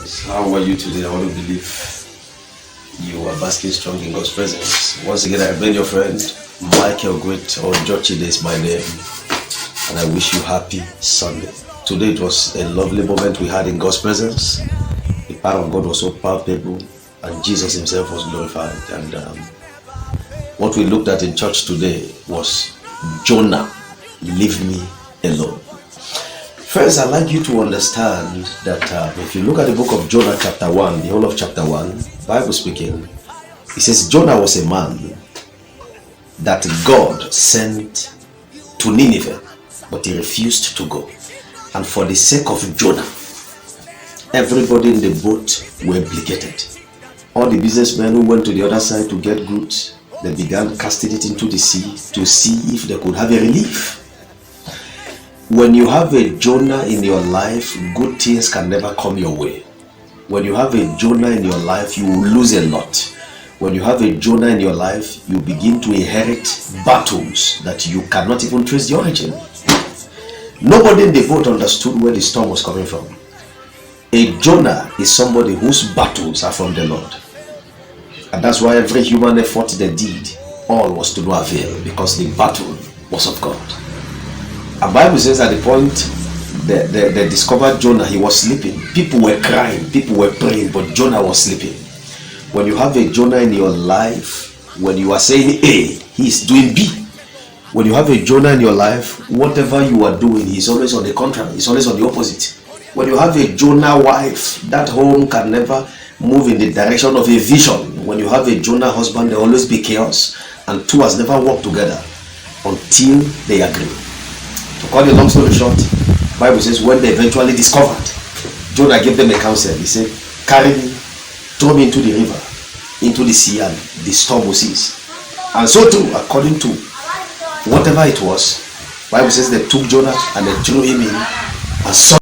How are you today? I want to believe you are basking strong in God's presence. Once again, I bring your friend Michael Great, or OJOCHIDE is my name, and I wish you happy Sunday. Today it was a lovely moment we had in God's presence. The power of God was so palpable, and Jesus Himself was glorified. And what we looked at in church today was Jonah, leave me alone. First, I'd like you to understand that if you look at the book of Jonah chapter 1, the whole of chapter 1, Bible speaking, it says Jonah was a man that God sent to Nineveh, but he refused to go. And for the sake of Jonah, everybody in the boat were implicated. All the businessmen who went to the other side to get goods, they began casting it into the sea to see if they could have a relief. When you have a Jonah in your life, good things can never come your way. When you have a Jonah in your life, you will lose a lot. When you have a Jonah in your life, you begin to inherit battles that you cannot even trace the origin. Nobody in the boat understood where the storm was coming from. A Jonah is somebody whose battles are from the Lord. And that's why every human effort they did, all was to no avail, because the battle was of God. And Bible says at the point they discovered Jonah, he was sleeping. People were crying, people were praying, but Jonah was sleeping. When you have a Jonah in your life, when you are saying A, he is doing B. When you have a Jonah in your life, whatever you are doing, he's always on the contrary, he's always on the opposite. When you have a Jonah wife, that home can never move in the direction of a vision. When you have a Jonah husband, there will always be chaos, and two has never worked together until they agree. To cut the long story short, the Bible says when they eventually discovered, Jonah gave them a counsel. He said, carry me, throw me into the river, into the sea, and the storm will cease. And so too, according to whatever it was, the Bible says they took Jonah and they threw him in, and